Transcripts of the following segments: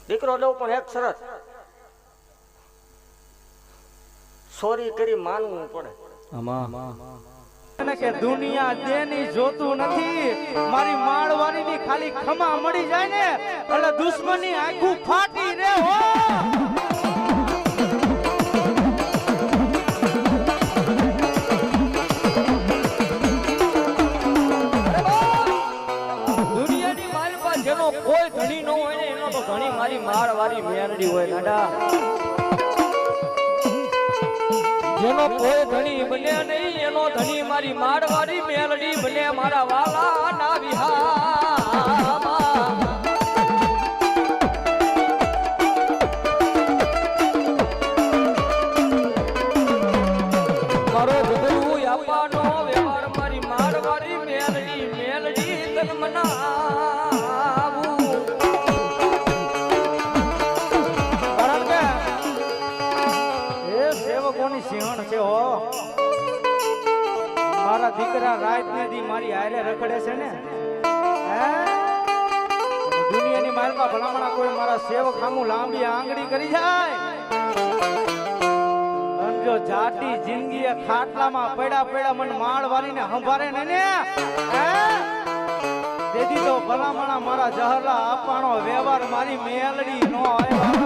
દીકરો દઉં પણ એક શરત, સોરી કરી માનવું પડે. કે દુનિયા દેની જોતું નથી, મારી માળવાની ની ખાલી ખમા મળી જાય ને એટલે દુશ્મની આખું ફાટી રે હો. દુનિયાની મારી પાસે જેનો કોઈ ધણી ન હોય ને એનો તો ધણી મારી માળવાળી મેરડી હોય નાડા. જેનો કોઈ ધણી બને નહીં એનો ધણી મારી માળવાળી મેલડી બને મારા વાલા ના વિહામાં. મારો ગભરું આપવાનો વ્યવહાર મારી માળવાળી મેલડી મેલડી તન મનાવું. કારણ કે એ સેવકોની સિંહણ છે હો. મારા દીકરા રાત ને દી મારી હારે રખડે છે ને, દુનિયાની માલમાં ભલામણા કોઈ મારા સેવક સામું લાંબી આંગળી કરી જાય. જો જાતી જિંદગી ખાટલામાં પડ્યા મન માળ વાળીને સંભારે ને તેથી તો ભલામણા મારા જહરલા આપવાનો વ્યવહાર મારી મેલડી નો આવ્યા.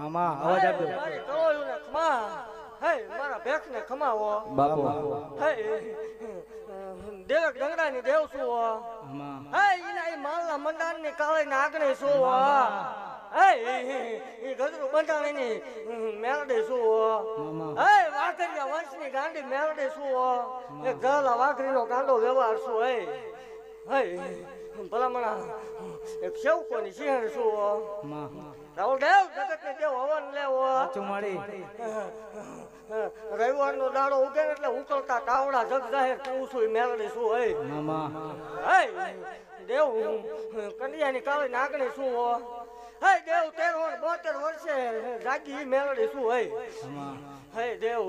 મામા અવાજ આપજો. મારા ભેખ ને ખમાવો બાપુ. દેવક ડંગરા ની દેવ શું માલના મંડાણ ની કાળે નાગને શું ગજરું બંધાણી ની મેલડી શું વાઘરિયા વંશ ની ગાંડી મેલડી શું એક જલા વાઘરી નો ગાંડો વ્યવહાર શું ભલામણા એક સેવકોની સિંહણ શું રાહુલ દેવ જગત ને દેવ હવન લેવો રવિવાર નો દાડો ઉગે એટલે ઉકળતા કાવડા જગ જાહેર તું છું મેલડી શું દેવ કન્યાની કાળી નાગણી શું દેવ 13-72 વર્ષે જાગી મેલડી શું દેવ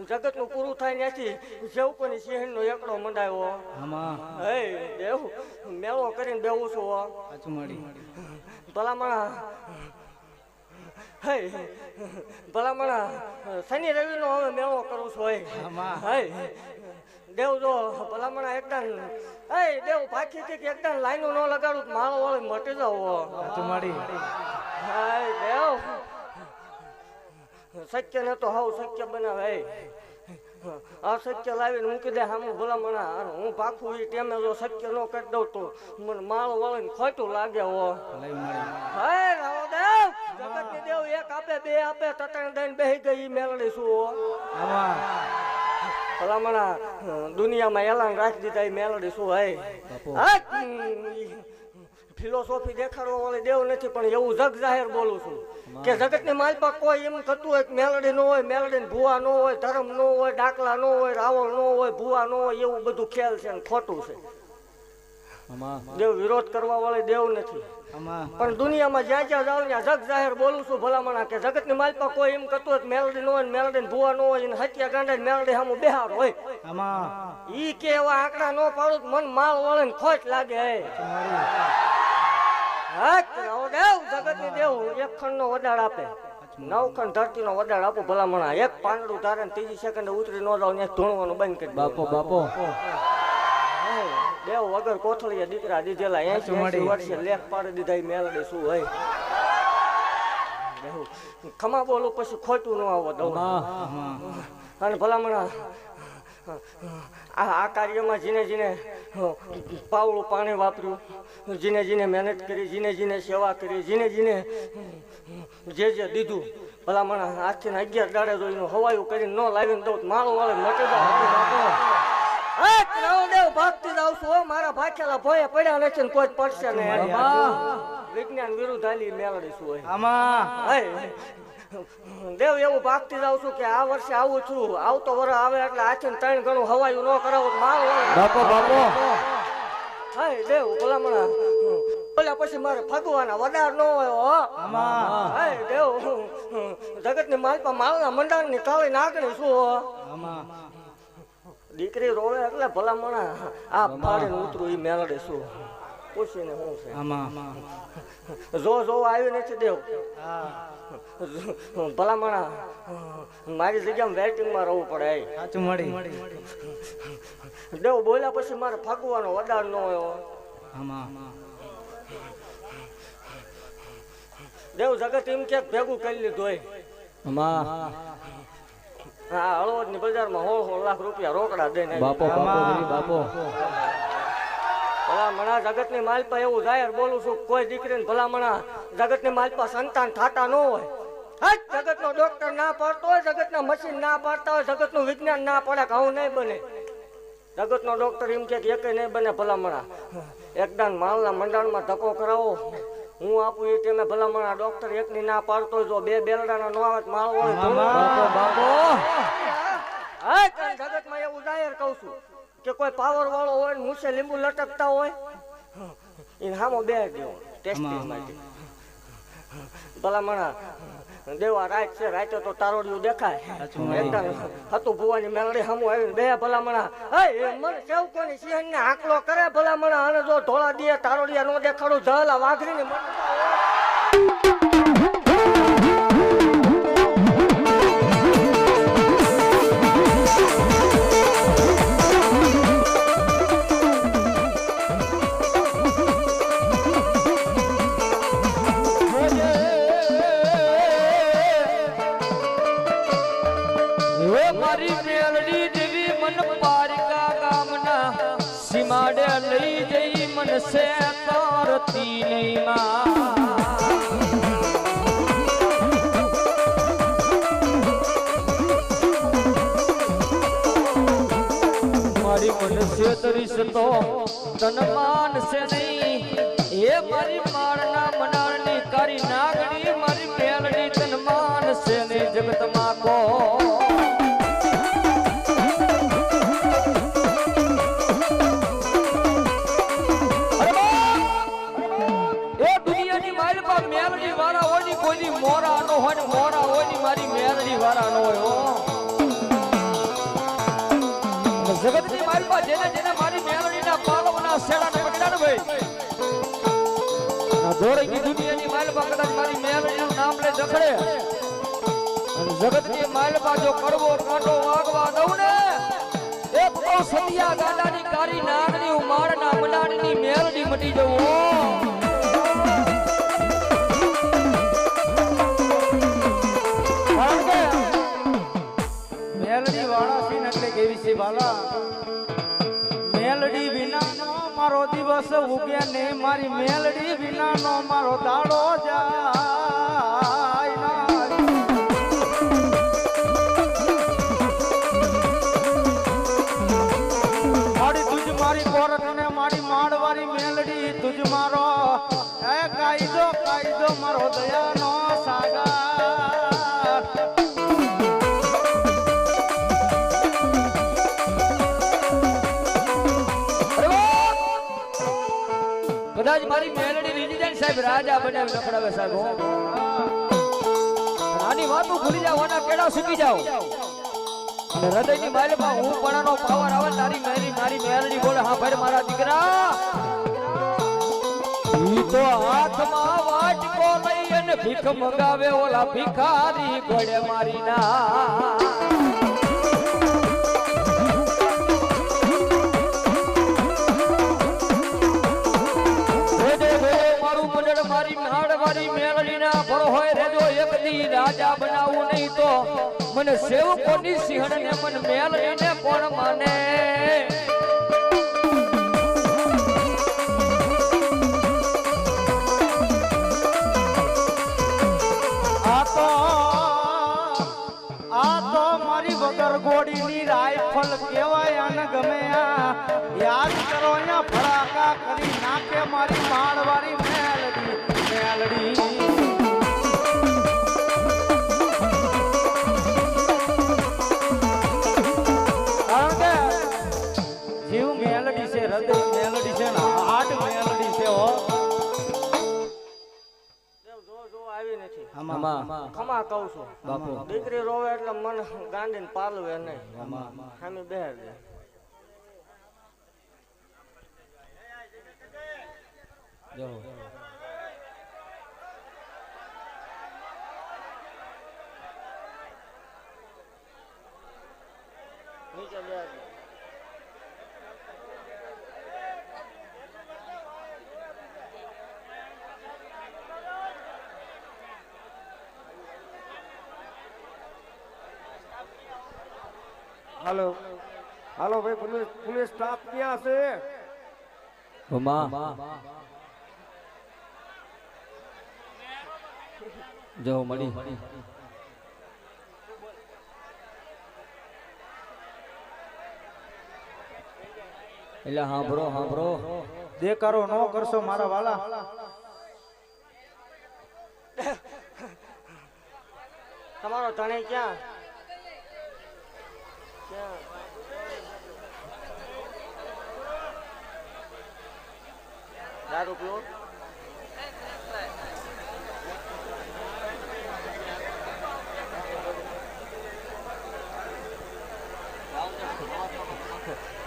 જગત નું પૂરું થાય ત્યાંથી સેવકોની સિંહણ નો એકડો મંડાયો દેવ મેળો કરીને બેવું છું ભલામણા શનિ રવિ નો હવે મેળો કરું છું દેવ જો ભલામણા એકદમ દેવ પાછી થી એકદમ લાઈનો ન લગાડું માળો વાળો મટી જાવ દેવ સત્ય ને તો હાવ સત્ય બનાવે અસત્ય લાવીને મૂકી દે સામું ભલામણા હું પાખું એ ટેમે જો સત્ય ન કરી દઉં તો મને માળ વળીને ખોટું લાગે જગત ની દેવ એક આપે બે આપે તટણ દઈને બેહી ગઈ મેલડી શું ભલામણા દુનિયામાં એલાન રાખી દીધા મેલડી શું ફિલોસોફી દેખાડવા વાળી દેવ નથી પણ એવું જગ જાહેર બોલું છું કે જગત ની માલપા કોઈ એમ થતું હોય મેલડી ન હોય, મેલડી ને ભૂવા ન હોય, ધર્મ ન હોય, ડાકલા ન હોય, રાવણ ન હોય, ભૂવા ન હોય, એવું બધું ખ્યાલ છે ને ખોટું છે. દેવ વિરોધ કરવા વાળી દેવ નથી પણ દુનિયામાં જ્યાં જ્યાં જાવ ત્યાં જગ જાહેર બોલું છું ભલામણા કે જગત ની માલપા કોઈ એમ કરતું હોય મેલડી ન હોય, મેલડી ને ભૂવા ન હોય, હત્યા ગાંડા મેલડી સામું બેહાર હોય ઈ કે એવા આંકડા ન પાડું મન માળ વળે ને ખોટ લાગે જગત ની દેવ એક ખંડ નો વડાડ આપે, 9 ખંડ ધરતી નો વડાડ આપો ભલામણા એક પાંદડું ધારે ત્રીજી સેકન્ડ ઉતરી ન જાવ ત્યાં ધૂણવાનું બંધ કરી બાપો દેવ વગર કોથળીએ દીકરા દીધેલા 80 વર્ષે લેખ પાડી દીધા મેલડી શું હોય ખમા બોલું પછી ખોટું ન આવો દઉં અને ભલામણા આ કાર્યમાં જીને પાવળું પાણી વાપર્યું, જીને મહેનત કરી, જીને સેવા કરી, જીને જે દીધું ભલામણા આજથી 11 દાડે જોઈને હવાયું કરીને ન લાવીને દઉં માળું વાળે મટી જાવ ભાગતી જાવ છું મારા ભાખેલા ભોય પડ્યા નથી ને કોઈ પડશે ને વિજ્ઞાન વિરુદ્ધ હાલી મેળડી શું હોય દેવ એવું ભાગતી જાઉં છું કે આ વર્ષે આવું છું, આવતો વર્ષ આવે એટલે આથી 3 ગણું હવાયું ન કરાવું મારો બાપો બાપો હાય દેવ ભલામણા બોલ્યા પછી મારે ફગવાના વડાર ન હોય હો આમાં હાય દેવ જગતની માલપા માલના મંડાણની કાળી નાગણી શું હો આમાં દીકરી રોવે એટલે ભલામણા આ ફાડીને ઉતરું ઈ મેલડે શું પૂછીને શું છે આમાં જો આવ્યું નથી દેવ હા ભલામણા મારી જગ્યામાં વેટિંગમાં રહેવું પડે સાચું મળી દેવ બોલ્યા પછી મારે ફગવાનો વડાર ન હોય હો. આમાં દેવ જગત એમ કે ભેગું કરી લીધું હોય આમાં હા હળવદ ની બજારમાં 16 લાખ રૂપિયા રોકડા દઈને બાપો બાપો બાપો ભલામણા જગત ની માલપા એવું જાહેર બોલું છું કોઈ દીકરીને ભલામણા જગત ની માલપા સંતાન થાતા ન હોય જગત નો ડોક્ટર ના પાડતો હોય, જગત ના મશીન ના પાડતા હોય, જગત નું વિજ્ઞાન ના પડે કે આવું નહીં બને. જગત નો ડોક્ટર એમ કે એક નહીં બને ભલામણા એકદાન માલના મંડાણમાં ધક્કો કરાવો હું આપું એ ટાઈમે ભલામણા ડોક્ટર એકની ના પાડતો હોય, જો 2 બેલડાના નો આવે માળ હોય બાપો જગત માં એવું જાહેર કહું છું કે કોઈ પાવર વાળો હોય ને મૂછે લીંબુ લટકતા હોય એને હામો બે દેવો ટેસ્ટિંગ માટે ભલામણા દેવા રાત છે રાતે તો તારોડિયું દેખાય એકદમ હતું ભુવાની મેલડી હામું આવીને બે ભલામણા મને સેવકોની સિંહણ ને આંકલો કરે ભલામણા અને જો ધોળા દે તારોડિયા નો દેખાડું જલા વાઘરી ને મારી મેલડી દેવી મન પારિકા ગામના સીમાડે લઈ જઈ મન સે તારતી નહીં મારી મન સે તરીસ તો તન માન સે નહીં એ મારી મારના મનાળની કારી નાગણી મારી મેલડી તન માન સે નહીં જગતમાં કો મોરા નો હોય મોરા હોય ની મારી મેલડી વાળા નો હોય જગત ની મારી પાસે જેને જેને મારી મેલડી ના પાલવના સેડા ને પકડા ને ભાઈ દોડી ની દુનિયાની માલપા કદાચ મારી મેલડી નું નામ લે જખડે અને જગત ની માલપા જો કડવો કાંટો વાગવા દઉં ને એક તો સતિયા ગાડાની કારી નાગની ઉમાડના મનાડની મેલડી મટી જવું મેલડી વાળા સીન એટલે કેવી છે બાલા મેલડી વિના નો મારો દિવસ ઉગે ને મારી મેલડી વિના નો મારો દાડો જાય મારી તુજ મારી કોરટ ને મારી માડવારી મેલડી તુજ મારો એ કાયદો કાયદો મારો દયાનો સાગર કદાચ મારી મેલડી રીજી જાય સાહેબ રાજા બનાવી નખડાવે સાહેબ આની વાતો ભૂલી જાવ આના કેડા સુકી જાવ અને હૃદયની માલમાં હું પણાનો પાવર આવે તારી મારી મેલડી બોલે હા ભાઈ મારા દીકરા ઈ તો હાથમાં વાટકો લઈ અને ભીખ મંગાવે ઓલા ભિખારી ગોળે મારી ના મારી હાડવારી મેલડી ના ભરો હોય રેજો એક દી રાજા બનાવું નહીં તો મને સેવકોની સિંહણ ને મન મેલડી ને કોણ માને આ તો મારી વગર ગોડીની રાઈફલ કેવાય આને ગમે આ યાદ કરો અહીંયા ફડાકા કરી નાખે મારી માળવાળી મેલડી ખમા કહું છું બાપુ દીકરી રોવે એટલે મને ગાંડીને પાલવે નહીં સામે બેર દે જો નીચે બેર દે હાલો હાલો ભાઈ પોલીસ સ્ટાફ ક્યાં છે જો મળી એટલે હાંભળો દેકારો ન કરશો મારા વાલા તમારો ધણી ક્યાં દારૂ પીવો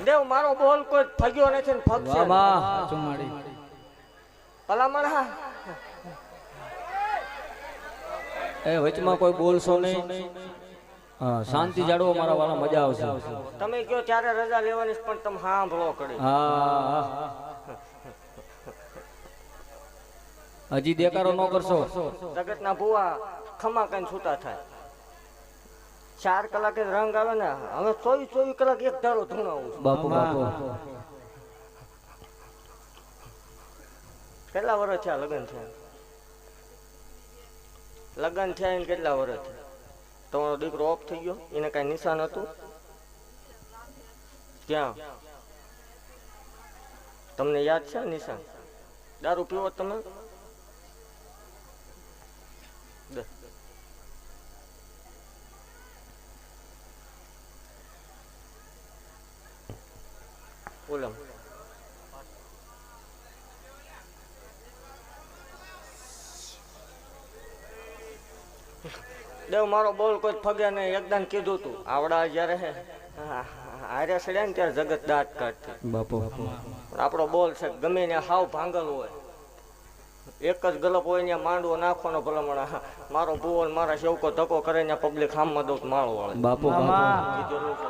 દેવ મારો બોલ કોઈ ફગ્યો નથી ને ફગશે ભલામણ હા એ વચમાં કોઈ બોલશો નહીં હા શાંતિ જાળવો મારા વાળા મજા આવશે તમે કયો ત્યારે રજા લેવાની છે, પણ તમે સાંભળો કરી હા હજી દેકારો ન કરશો જગતના ભુવા ખમા કઈ છૂટા થાય 4 કલાકે રંગ આવે ને હવે 24 કલાક એક ધારો ધૂણાવું છું. બાપુ કેટલા વર્ષ થયા લગ્ન થયા એને કેટલા વર્ષ થયા તમારો દીકરો ઓફ થઈ ગયો એને કઈ નિશાન હતું ક્યાં તમને યાદ છે નિશાન દારૂ પીવો તમે ઓલમ દેવ મારો બોલ કોઈ ફગે નહીં એકદમ કીધું તું આવડા જયારે હારે સડ્યા ને ત્યારે જગત દાંત કાઢતી બાપુ આપણો બોલ છે ગમે ને હાવ ભાંગલ હોય એક જ ગલપ હોય ને માંડવો નાખવાનો ભલામણ મારો ભૂવો મારા સેવકો ધક્કો કરે ને પબ્લિક હામમાં દઉં માળો વાળે બાપુ કીધેલું છે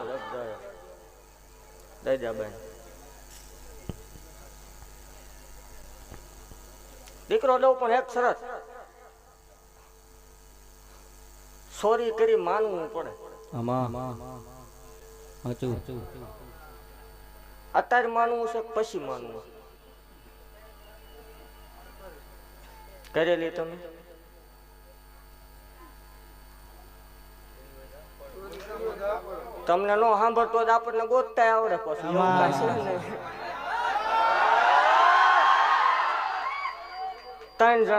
દઈજાબેન દીકરો દઉં પણ એક શરત સોરી કરી માનવું પડે અત્યારે માનવું છે પછી માનવું કરેલી તમે તમને નો સાંભળતો જ આપણને ગોતતા આવડે પછી એવું કાંઈ છે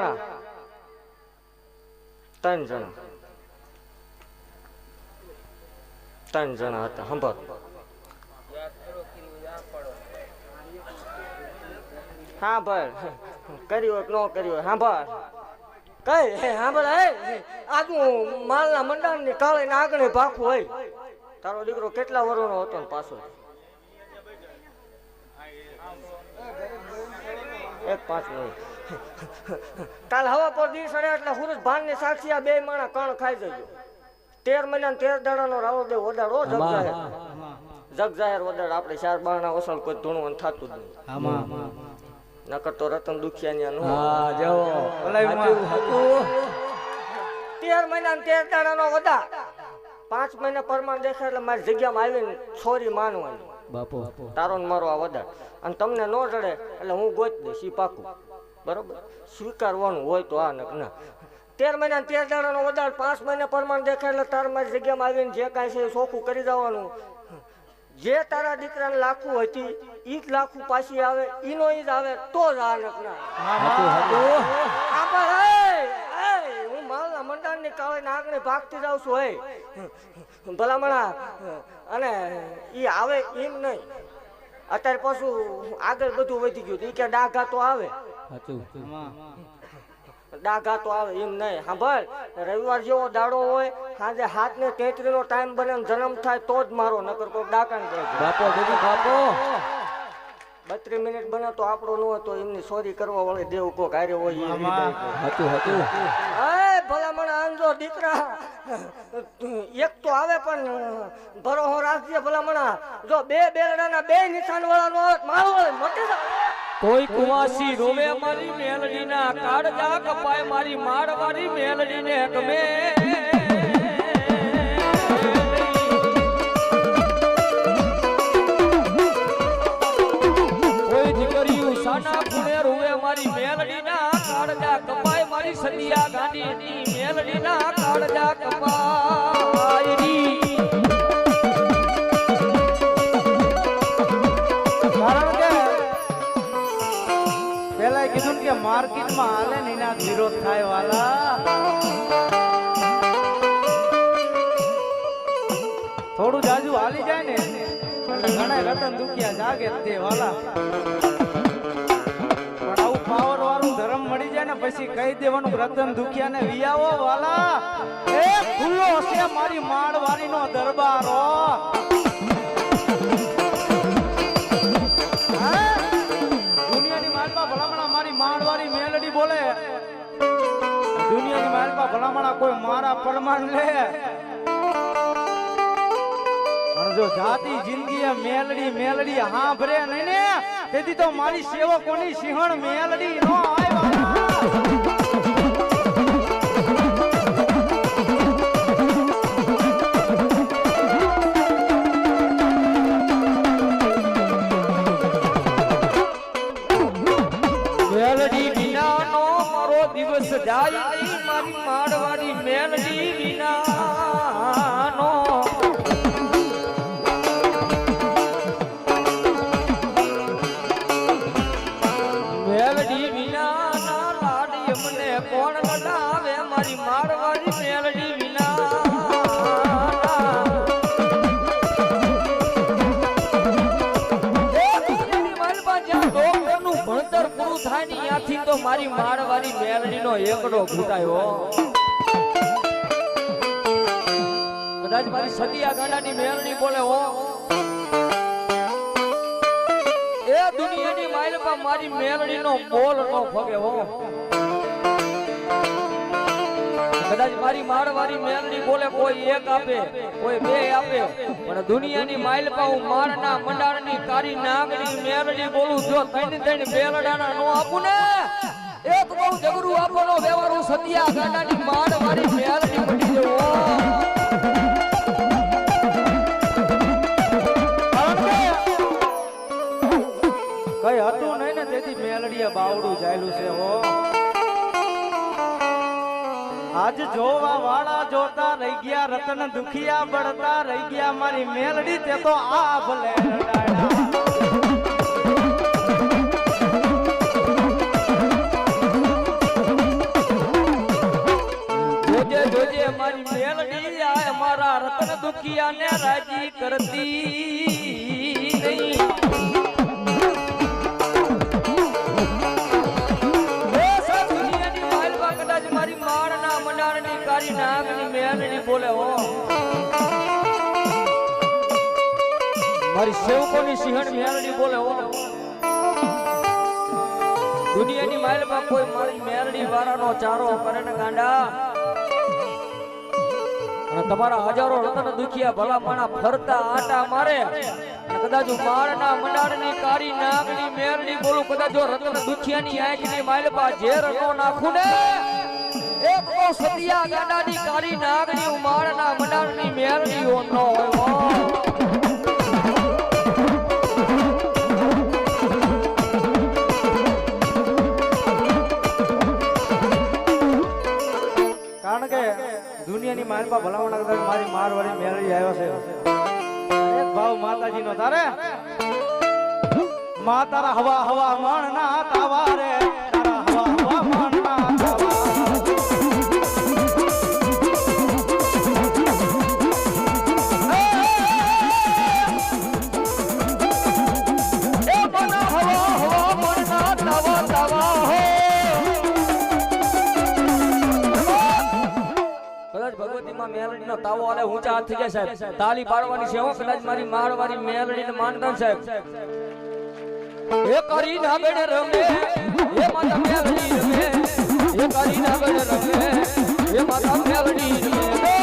નહીં. 3 જણા હતા સાંભળ હા ભાઈ કર્યું હોય કે ન કર્યું હોય સાંભળ કઈ સાંભળ આજુ માલના મંડાણ ની કાળે ને આગળ ભાખું હોય તારો દીકરો કેટલા વર્ષનો હતો ને પાછો 1-5 મિનિટ કાલ હવા પર દી સડે એટલે સુરજ ભાન ની સાક્ષી આ 2 માણા કણ ખાઈ જજો 13 મહિના 13 દાડાનો રાવળ દેવ વડાડો જગ જાહેર વડાડ આપણે 4 બારણા વસલ કોઈ ધૂણું થતું જ નહીં નકર તો રતન દુખિયા નો 13 મહિના 13 દાડાનો વડા 5 મહિના પરમાન દેખાય એટલે મારી જગ્યામાં આવીને છોરી માનવાની બાપુ તારો ને મારો આ વડા અને તમને ન જડે એટલે હું ગોત દઈશ ઈ પાકું બરોબર સ્વીકારવાનું હોય તો આ ના 13 મહિના 13 દાડાનો વડાડ 5 મહિના પરમાન દેખાય એટલે તાર મારી જગ્યામાં આવીને જે કાંઈ છે એ ચોખ્ખું કરી જવાનું જે તારા દીકરાને લાખું હતી ઈ જ લાખું પાછી આવે ઈનો ઈ જ આવે તો જ આ નકના હું માલના મંડાણની કાળે આગળ ભાગતી જાઉં છું હે ભલામણા અને ઈ આવે એમ નહીં અત્યારે પાછું આગળ બધું વધી ગયું ઈ કે ડાઘા તો આવે ડાઘા તો આવે એમ નહીં. સાંભળ, રવિવાર જેવો દાડો હોય, સાંજે 7:33 નો ટાઈમ બને ને જન્મ થાય તો જ મારો, નકર કોઈ ડાકા ને બાપો દીદી બાપો 32 મિનિટ બને તો આપણો ન હોય તો એમની સોરી કરવા વાળી દેવ કોક હારે હોય એ હતું હતું એ ભલામણ આંજો દીકરા એક તો આવે પણ ભરોહો રાખજે ભલામણા. જો બે બેલડાના બે નિશાન વાળા નો હોત મારો મટી જાય. કોઈ કુવાસી રોવે મારી મેલડીના કાળજા કપાય મારી મારવારી મેલડીને ગમે. કોઈ દીકરીઓ સાના ખૂણે રોવે મારી મેલડીના કાળજા કપાય મારી સદિયા ગાંડીની મેલડીના કાળજા કપાય રી. કારણ કે પેલા કીધું કે માર્કેટમાં હાલે ને એના વિરોધ થાય વાલા. થોડું જાજુ હાલી જાય ને એટલે ઘણા રતન દુખિયા જાગે તે વાલા. પણ આવું પાવર વાળું ધર્મ મળી જાય ને પછી કહી દેવાનું રતન દુખિયા ને વિયાવો વાલા. એ ખુલ્લો હશે મારી માળવારી નો દરબારો. મારવારી મેલડી બોલે દુનિયાની માલપા ભલામણા કોઈ મારા પરમાન લે. અને જો જાતિ જિંદગી મેલડી મેલડી હા ભરે નહીં ને તેથી તો મારી સેવકોની સિંહણ મેલડી નો દિવસ જાય મારી મારવારી મેલડી વિનાનો. મેલડી વિનાના લાડી મને કોણ લડાવે મારી મારવારી મેલડી વિના. ભણતર પૂરું થાય ને ત્યાંથી તો મારી મારવારી મેલડી નો એકડો ઘૂટાયો. કદાચ મારી સદિયા ગાંડાની મેલડી બોલે હો એ દુનિયાની માઇલપા મારી મેલડી નો બોલ નો ફગે હો. કદાચ મારી મારવારી મેલડી બોલે કોઈ એક આપે કોઈ બે આપે પણ દુનિયાની માઇલપા હું મારના મંડાણની કારી નાગની મેલડી બોલું જો ત્રણ બેલડાના નો આપું ને એક બહુ જગરું આપવાનો વ્યવહારું સદિયા ગાંડાની મારવારી મેલડી પડી જવો. કઈ હતું નહીં ને તેથી મેલડીએ બાવડું જાયલું છે હો. આજ જોવા વાળા જોતા રહી ગયા રતન દુખિયા બળતા રહી ગયા મારી મેલડી તે તો આ ભલે જોજે જોજે મારી મેલડી આ મારા રતન દુખિયા ને રાજી કરતી નહીં. મારી સેવકોની સિંહણ મેલડી બોલે હો. દુનિયાની માઇલમાં કોઈ મારી મેલડી વાળાનો ચારો કરે ને ગાંડા. અને તમારા હજારો રતન દુખિયા ભલા માણા ફરતા આટા મારે કદાચ માળના મંડાણની કારી નાગની મેલડી બોલું કદાચ જો રતન દુખિયાની આંખની માઇલમાં ઝેર નો નાખું ને એક ઓ સદિયા ગાંડાની કારી નાગની ઉમાળના મંડાણની મેલડીઓ ન હોય. કારણ કે દુનિયાની માલપા ભલામણા કદાચ મારી મારવાળી મેલડી આવ્યો છે. એક ભાવ માતાજી નો તારે મા તારા હવા હવા મણ ના તાવા રે તારા હવા હવા મણ ના તાવા. વાલે ઊંચા હાથ થઈ જાય સાહેબ તાલી પાડવાની છે હો કદાચ મારી માળવાળી મેલડીને માનતા સાહેબ એ કરી નાગડ રમે એ માતા મેલડી રમે એ કરી નાગડ રમે એ માતા મેલડી રમે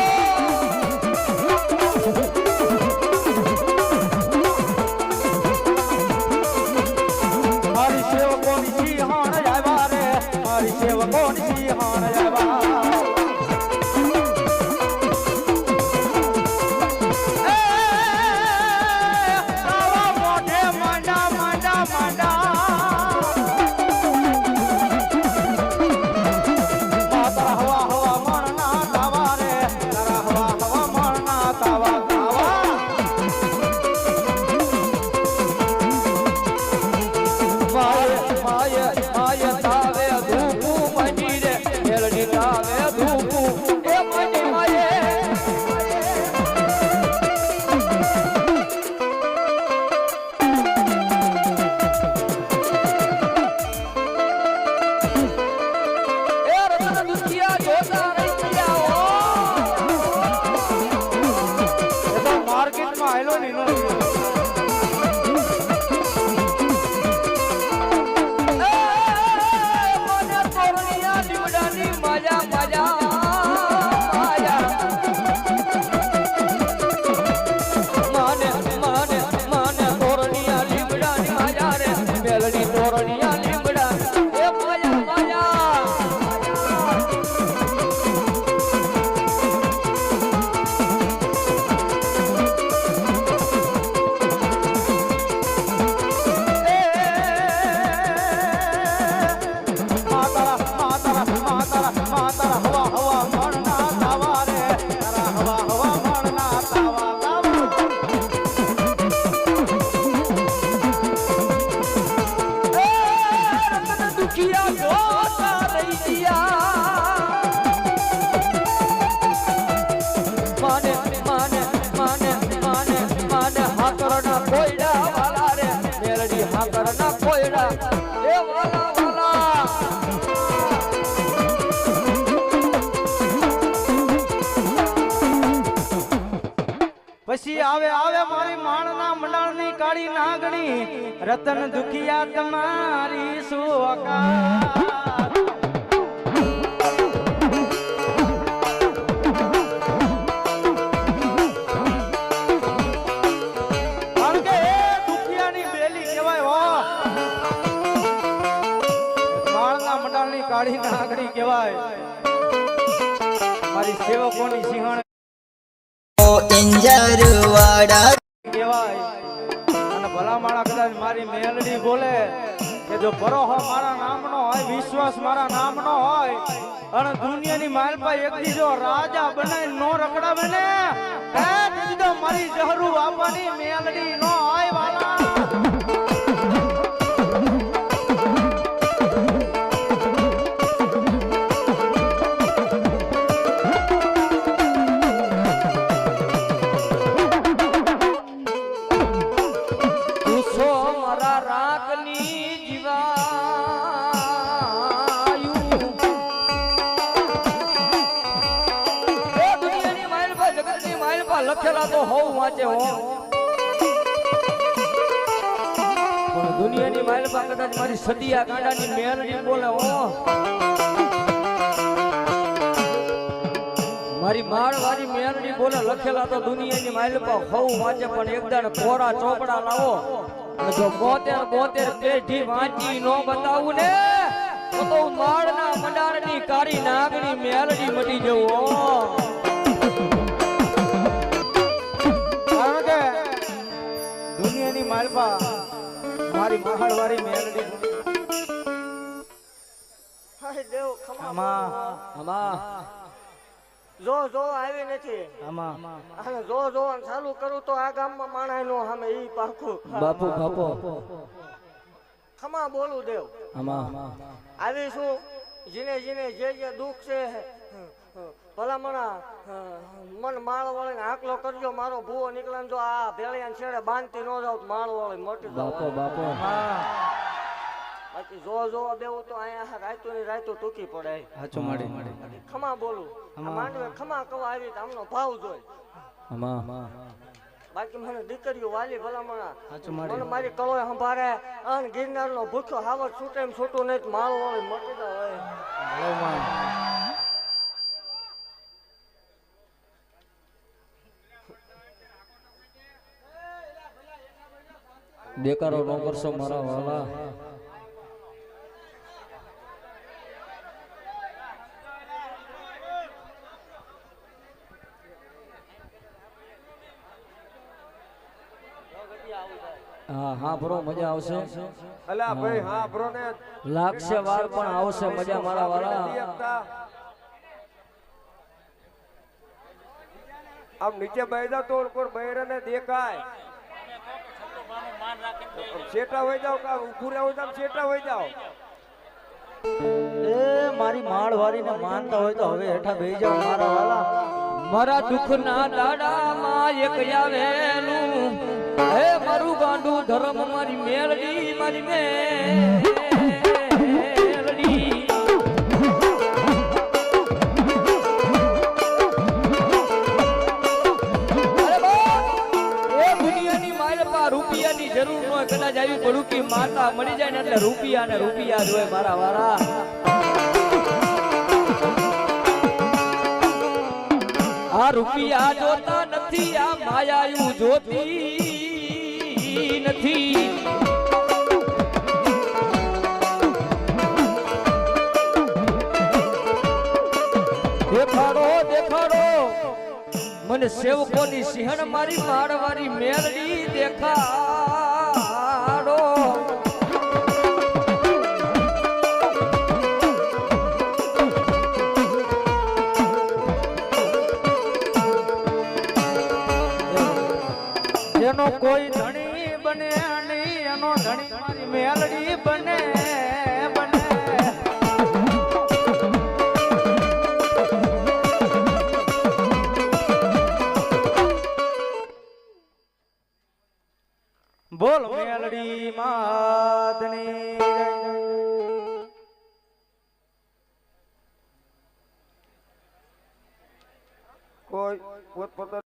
મારી સેવકોની સિંહણ આવ્યા રે મારી સેવકોની સિંહણ આવ્યા પછી આવે આવે મારી માણના મંડળની કાળી નાગણી રતન દુખિયા તમારી સુવકા કાળી નાગણી કહેવાય મારી સેવકોની સિંહણ ઇંજરવાડા કહેવાય અને ભલા માળા કદાચ મારી મેલડી બોલે કે જો ભરોહો મારા નામનો હોય વિશ્વાસ મારા નામનો હોય અને દુનિયાની માલપા એક દીજો રાજા બનાવી નો રખડાવે ને હે દીજો મારી જહરુ બાપાની મેલડી નો હોય વાલા લખેલા તો હોવ વાંચે હો પણ દુનિયાની માલમાં કદાચ મારી સદિયા ગાડાની મેલડી બોલે હો મારી માળવાળી મેલડી બોલે લખેલા તો દુનિયાની માલમાં હોવ વાંચે પણ એકદમ કોરા ચોપડા લાવો અને જો 72 પેઢી વાંચી નો બતાવું ને તો માળના મંડારની કાળી નાગણી મેલડી મટી જવું દુનિયાની માલપા મારી મહાળવાળી મેલડી હાય દેવ ખમા આમાં જો આવી નથી અને જો ચાલુ કરું તો આ ગામમાં માણાય નો સામે ઈ પાખું બાપુ બાપુ ખમા બોલું દેવ આવી શું જીને જે દુઃખ છે ભલામણા મન માળ વાળીને આકલો કરજો મારો ભૂવો નીકળે જો આ ભેળિયા છેડે બાંધતી ન જાવ માળ વાળી મોટી બાપો બાકી જો દેવું તો અહીંયા રાયતો ની રાયતો ટૂંકી પડે હાચું માડી બાકી ખમા બોલું આ માંડવે ખમા કવા આવી તો આમનો ભાવ જોઈ બાકી મને દીકરીઓ વાલી ભલામણા મને મારી કળોય સંભાળે અને ગિરનાર નો ભૂખ્યો હાવર છૂટે એમ છૂટું નહીં તો માળ વાળી મટી જાય દેકારો ન કરશો મારા વાલા. હા હા બ્રો મજા આવશે. અલા ભાઈ હા બ્રો ને લાગશે વાર પણ આવશે મજા મારા વાલા. આમ નીચે બેસી જાવ તો કોઈ બૈરાને દેખાય. શેટા હોય જાવ કા ઉભું રહેવું જાવ શેટા હોય જાવ. એ મારી માળ વાળીને માનતા હોય તો હવે હેઠા બેસી જાવ મારા વાલા. મારા દુઃખના દાડામાં એક આવેલું હે મારું ગાંડું ધર્મ મારી મેલડી મારી મેલડી. અરે બા એ દુનિયાની માલપા રૂપિયાની જરૂર ન હોય કદાચ આવી પડું કે માતા મળી જાય ને એટલે રૂપિયા ને રૂપિયા જ હોય મારા વાળા. આ રૂપિયા જોતા નથી આ માયાયું જોતી નથી. દેખાડો દેખાડો મને સેવકોની સિંહણ મારી માળવારી મેલડી દેખાડો. એનો કોઈ ધણી બને નહીં એનો ધણી મારી મેલડી બને બને. બોલ મેલડી માતની કોઈ પોત પોતાનું